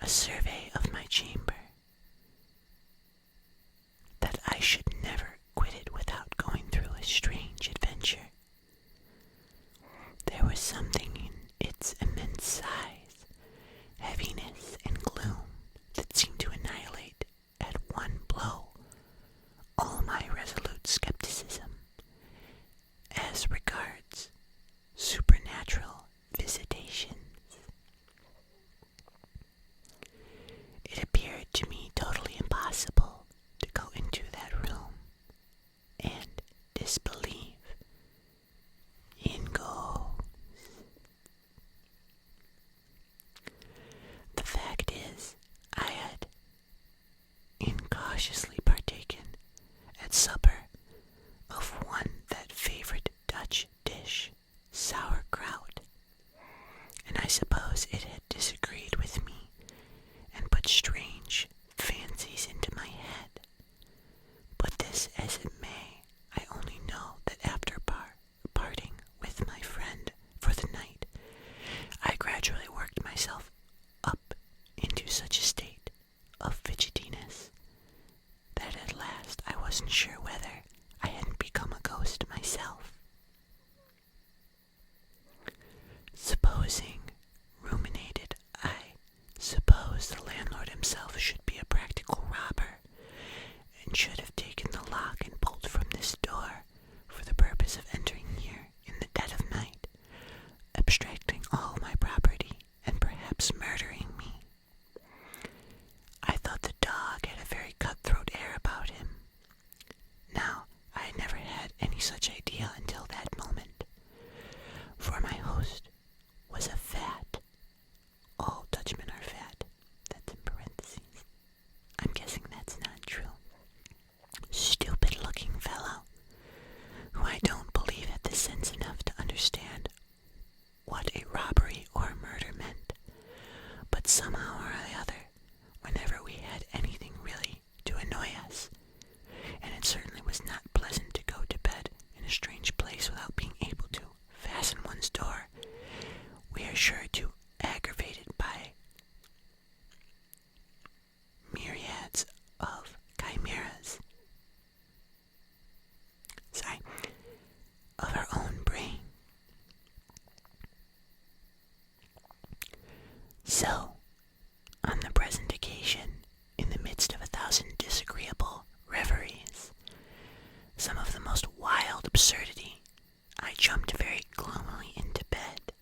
a survey of my chamber, that I should never quit it without going through a strange adventure. There was something in its immense size, heaviness, and gloom that seemed to annihilate at one blow all my resolute skepticism as regards supernatural visitations. It appeared to me totally impossible to go into that room and disbelieve in ghosts. The fact is, I had incautiously partaken at supper of that favorite Dutch dish, sauerkraut, and I suppose it had disagreed with me and put strange fancies into my head. But this as it may, I only know that after parting with my friend for the night, I gradually worked myself up into such a state of fidgetiness that at last I wasn't sure whether I hadn't become a ghost myself. Supposing, ruminated I, suppose the landlord himself should be a practical robber, and should have taken the lock and bolt from this door for the purpose of entering here in the dead of night, abstracting all my property, and perhaps murdering me. I thought the dog had a very cutthroat air about him. Now, I had never had any such idea until that moment, for my host was a fat, all Dutchmen are fat, that's in parentheses, I'm guessing that's not true, stupid-looking fellow, who I don't believe had the sense enough to understand what a robbery or a murder meant, but somehow or the other, whenever we had anything really to annoy us, and it certainly was not pleasant to go to bed in a strange place without being able to fasten one's door, we are sure to aggravate it by myriads of chimeras, of our own brain. So, on the present occasion, in the midst of 1,000 disagreeable reveries, some of the most wild absurdity, I jumped very gloomily into bed.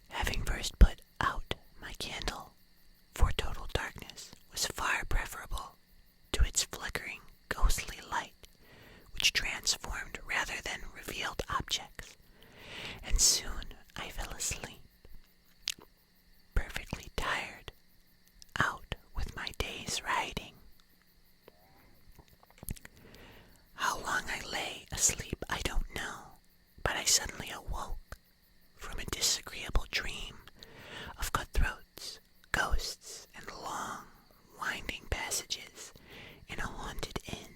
Having first put out my candle, for total darkness was far preferable to its flickering, ghostly light, which transformed rather than revealed objects, and soon I fell asleep, perfectly tired out with my day's riding. How long I lay asleep I don't know, but I suddenly awoke from a disagreeable dream of cutthroats, ghosts, and long, winding passages in a haunted inn.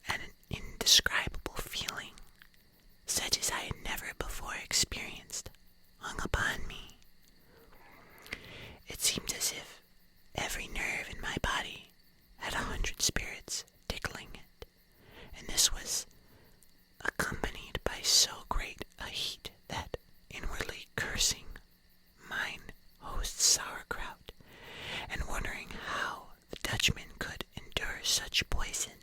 And an indescribable feeling, such as I had never before experienced, hung upon me. It seemed as if every nerve in my body had 100 spirits tickling it, and this was accompanied by so great a heat that, inwardly cursing mine host's sauerkraut, and wondering how the Dutchman could endure such poison.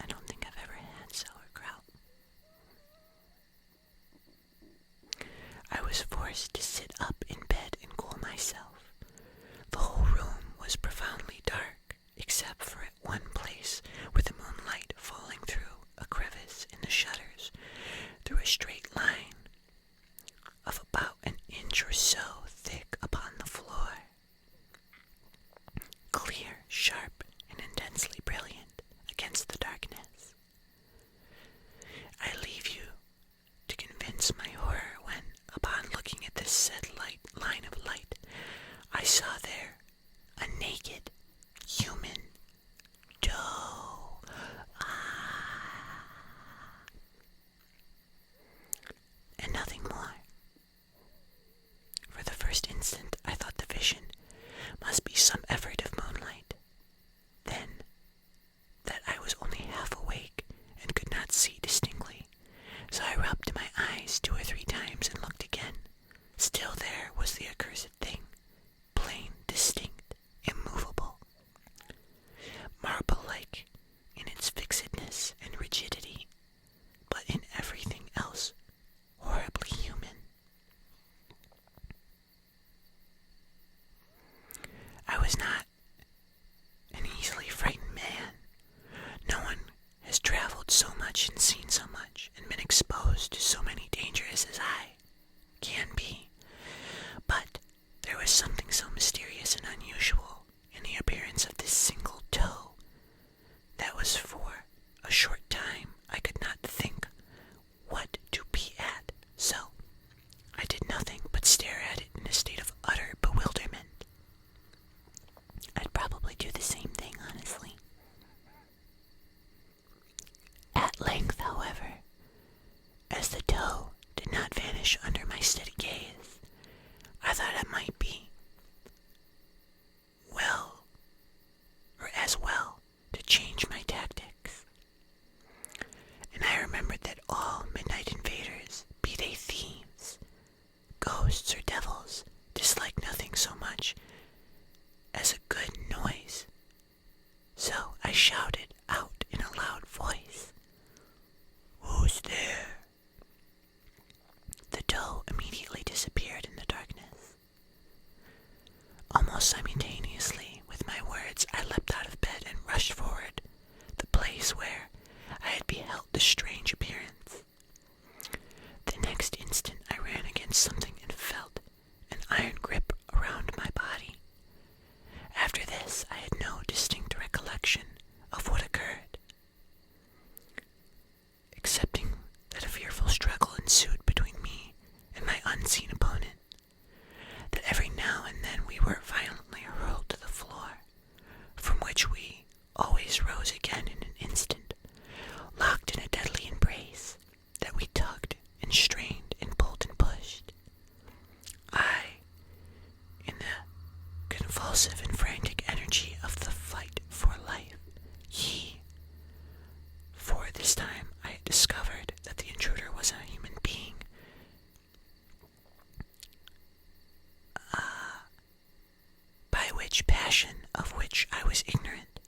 I don't think I've ever had sauerkraut. I was forced to sit up in bed and cool myself. The whole room was profoundly dark, except for at one place where the moonlight falling through a crevice in the shutters, through a straight line of about an inch or so thick upon the floor, clear, sharp, and intensely brilliant against the darkness. I leave you to convince my horror when, upon looking at this said line of light, I saw there a naked human doe. And nothing more. vanish under my steady gaze, I thought it might be as well to change my tactics. And I remembered that all midnight invaders, be they thieves, ghosts, or devils, dislike nothing so much as a good noise. So I shouted out in a loud voice, "Who's there?" The doe immediately disappeared in the darkness. Almost simultaneously with my words, I leapt out of bed and rushed forward the place where I had beheld the strange appearance. The next instant I ran against something and felt an iron grip around my body. After this, I had no distinct recollection of what occurred, excepting that a fearful struggle ensued between me and my unseen opponent, that every now and then we were violently hurled to the floor, from which we always rose again in an instant, locked in a deadly embrace that we tugged and strained and pulled and pushed. I, in the convulsive and frantic energy of the fight for life, he, for this time I had discovered that the intruder was a human being, by which passion of which I was ignorant.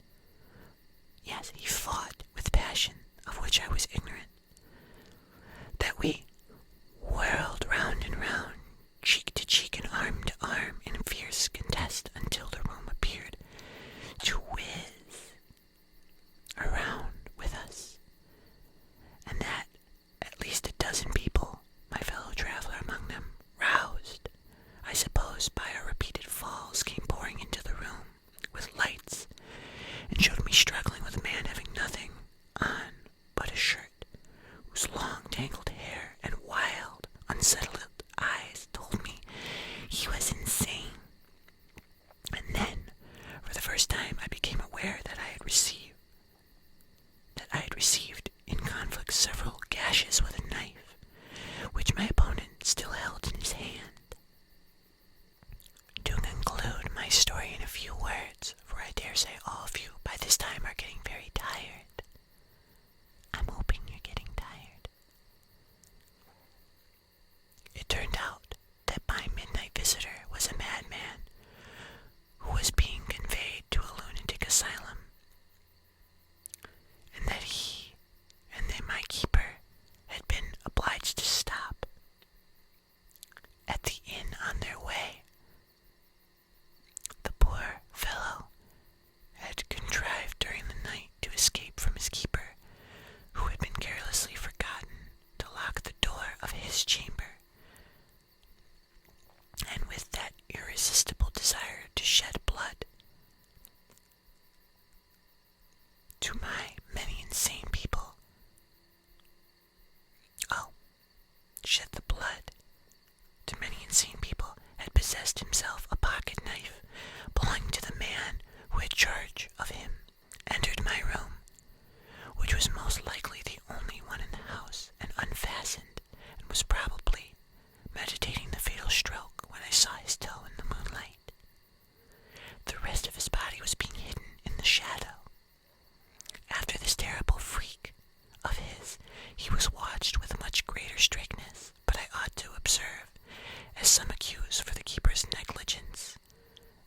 Yes, he fought with passion of which I was ignorant. That we whirled round and round, cheek to cheek and arm to arm in fierce contest until the room appeared to whiz around with us, and that at least a dozen people, my fellow traveler among them, roused, I suppose by our repeated falls, came pouring into the room with lights and showed me struggling with a man having nothing on but a shirt, whose long tangled hair and wild, unsettled eyes told me he was insane. And then, for the first time, I became aware that I had received in conflict several gashes with a knife, which my opponent still held in his hand. To conclude my story in a few words, for I dare say all of you by this time are getting very tired. I'm hoping you're getting tired. It turned out that my midnight visitor was a madman who was being conveyed to a lunatic asylum, and that he and then my keeper had been obliged to stop at the inn on their way. The poor fellow had contrived during the night to escape from his keeper, who had been carelessly forgotten to lock the door of his chamber, and with that irresistible desire to shed blood, to my many insane people, shed the blood to many insane people, had possessed himself a pocket knife belonging to the man who had charge of him, entered my room, which was most likely the only one in the house, and unfastened, and was probably meditating the fatal stroke when I saw his toe in the moonlight. The rest of his body was being hidden in the shadow. After this terrible freak of his, he was watched with much greater strictness, but I ought to observe, as some accuse for the keeper's negligence,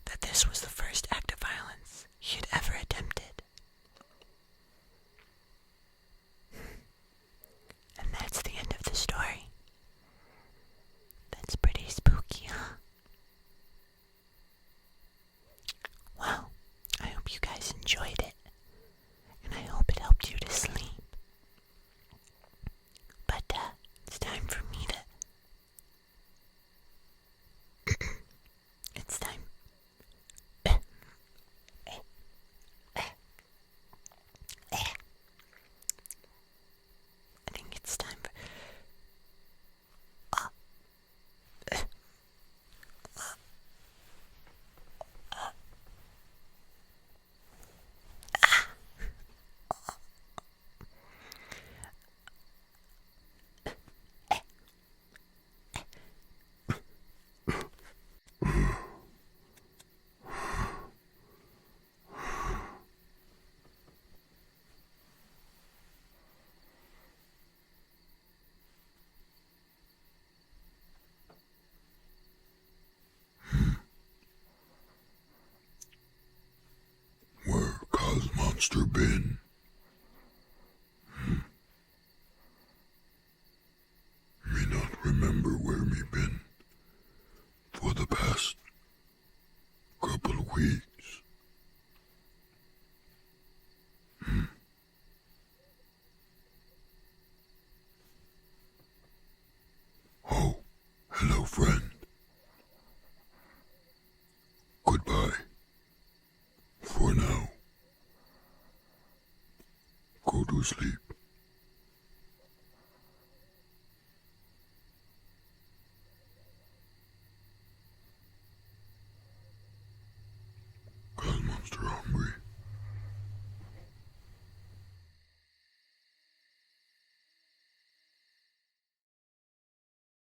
that this was the first act of violence he had ever attempted. And that's the end of the story. That's pretty spooky, huh? Well, I hope you guys enjoyed it, and I hope it helped you to sleep. But it's time for me to monster been? Me not remember where me been for the past couple of weeks. Oh, hello friend. Goodbye. For now. Go to sleep. Cause monster hungry.